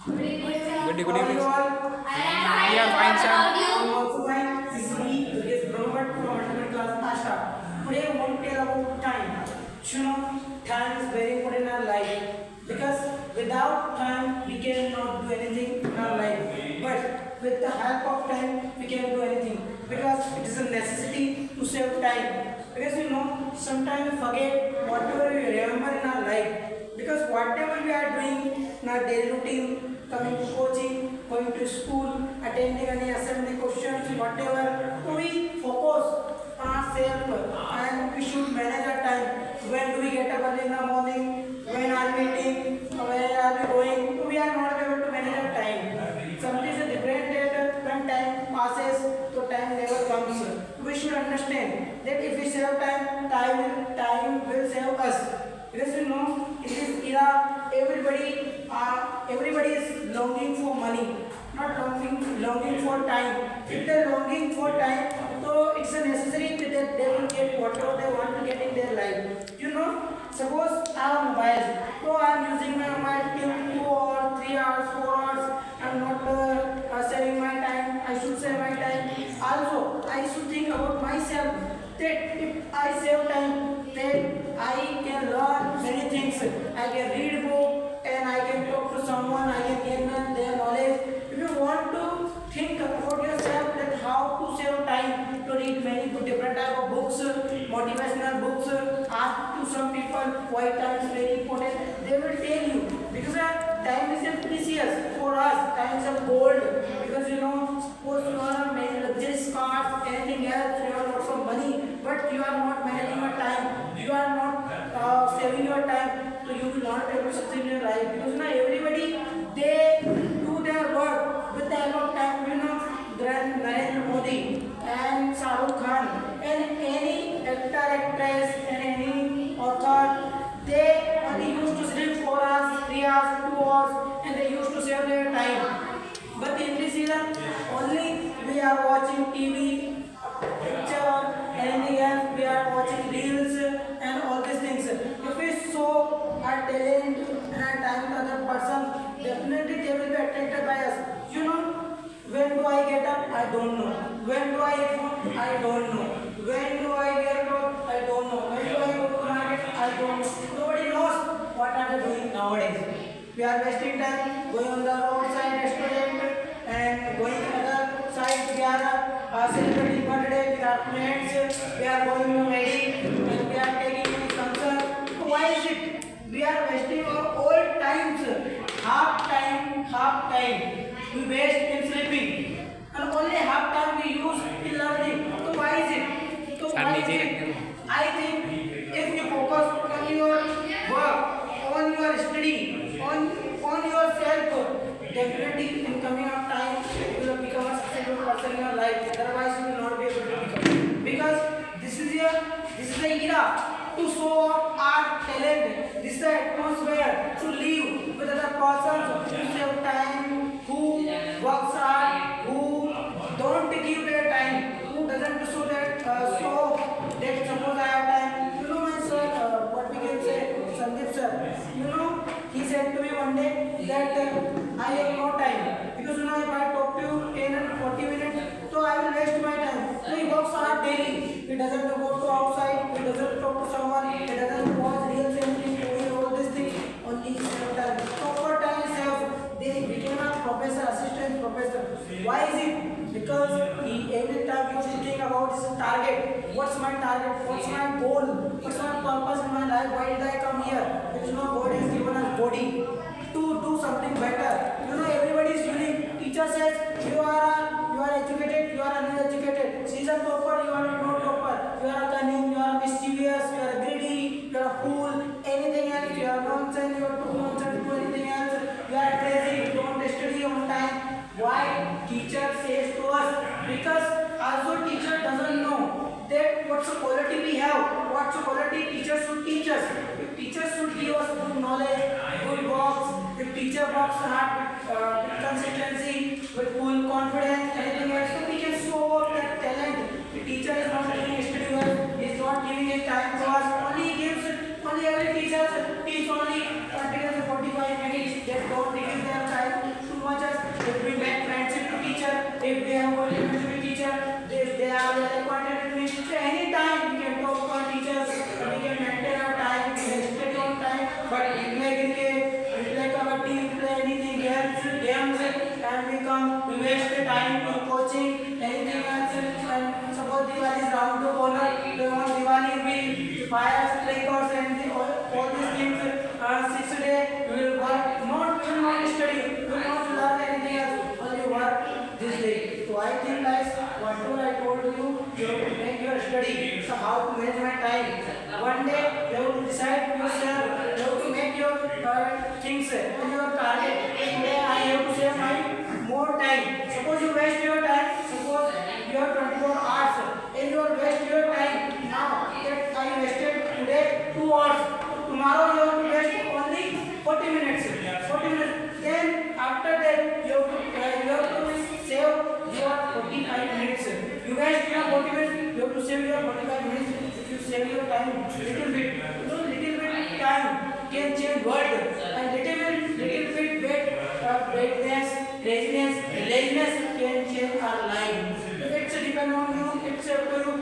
Good evening. How are you all? We are fine, sir. I'm also fine. This is me, Yogesh Brahmat from Ultimate Class Asha. Today I want to tell about time. You know, time is very important in our life because without time we cannot do anything in our life. But with the help of time we can do anything because it is a necessity to save time. Because you know, sometimes we forget whatever we remember in our life. Because whatever we are doing in our daily routine, coming to coaching, going to school, attending any assembly questions, whatever, so we focus on ourselves and we should manage our time. When do we get up early in the morning? When are we eating? Where are we going? We are not able to manage our time. Something is a different data when time passes, so time never comes. We should understand that if we save time, time will save us. Because you know, in this era, everybody is longing for money, not longing for time. If they're longing for time, so it's a necessary that they will get whatever they want to get in their life. You know, suppose I have mobile, so I'm using my mobile till 2 hours, 3 hours, 4 hours. I'm not saving my time. I should save my time. Also, I should think about myself that if I save time, then I can learn many things. I can read book and I can talk to someone. I can gain their knowledge. If you want to think about yourself, that how to save time, to read many different type of books, motivational books. Ask to some people why time is very important. They will tell you because time is a precious for us. Time is a gold because you know, suppose you are many luxurious cars, anything else, you have lots of money, but you are not managing your time. You are not saving your time, so you will not be able to succeed in your life. Because now everybody they do their work with the help of time. You know, Narendra Modi and Shah Rukh Khan and any actor, actress and any author, they only used to sleep 4 hours, 3 hours, 2 hours, and they used to save their time. But in this era, only we are watching TV, picture, anything else, we are watching reels and all these things. If we show our talent and our time to other person, definitely they will be attracted by us. You know, when do I get up? I don't know. When do I eat food? I don't know. When do I wear clothes? I don't know. When do I go to market? I don't know. Nobody knows what are they doing nowadays. We are wasting time going on the roadside restaurant and going other side. We are celebrating birthday with our friends. We are going to wedding and we are taking any concert. So why is it? We are wasting our old times. Half time. We waste in sleeping. And only half time we use in learning. So why is it? So Sir, why is नीचे it? रखने दो. I think if you focus on your work, on your study, on yourself, definitely in coming up time you will become a successful person in your life. Otherwise, you will not be able to become. Because this is the era to show off our talent. This is the atmosphere to live with other persons who save time, who works hard, who don't give their time, who doesn't show that suppose I have time. You know my sir, what we can say, Sandeep sir. You know, he said to me one day that I have no time because you know if I talk to you 10 and 40 minutes, so I will waste my time. So he works hard daily. He doesn't go to outside. He doesn't talk to someone. He doesn't watch real family movie. All these things. Only save time. Proper time is saved. They became a professor, assistant professor. Why is it? Because he every time he used to think about his target. What's my target? What's my goal? What's my purpose in my life? Why did I come here? Because you know God has given us body to do something better. You know everybody is unique. Teacher says you are educated, you are uneducated. She is a topper, you are not topper. You are cunning, you are mischievous, you are greedy, you are a fool. Anything else, you are nonsense, you are too nonsense, do anything else. You are crazy, you don't study on time. Why teacher says to us? Because also teacher doesn't know that what's the quality we have, what's the quality teacher should teach us. If teacher should give us good knowledge, good works, if teacher works hard with consistency, with full confidence, anything else, so we can show off that talent. The teacher is not giving study well, he is not giving his time to us, only he gives, only every teacher teach only 30 to 45 minutes, they don't give their time if they have appointed to be teacher, they are appointed to be teacher. Any time we can talk about teachers, we can maintain our time, we can study on time. But we play cricket, we play kabaddi, we play anything games, and we waste the time in coaching, anything else. And suppose Diwali is round the corner, they want Diwali be fires, crackers, and all these things. 6 days we will work, we will not study, we will not learn anything else, only work this day. So I think guys, whatever I told you, you have to make your study. So how to manage my time? One day you have to decide yourself, you have to make your things in your target. Today I have to save my more time. Suppose you waste your time, suppose you have 24 hours, and you waste your time now. That I wasted today 2 hours. Tomorrow you have to waste only 40 minutes. 40 minutes. Then after that you have to save your 45 minutes. You waste your 40 minutes. You have to save your 45 minutes. If you save your time little bit, little bit time can change world. And little bit laziness can change our life. It's depend on you. It's up to you.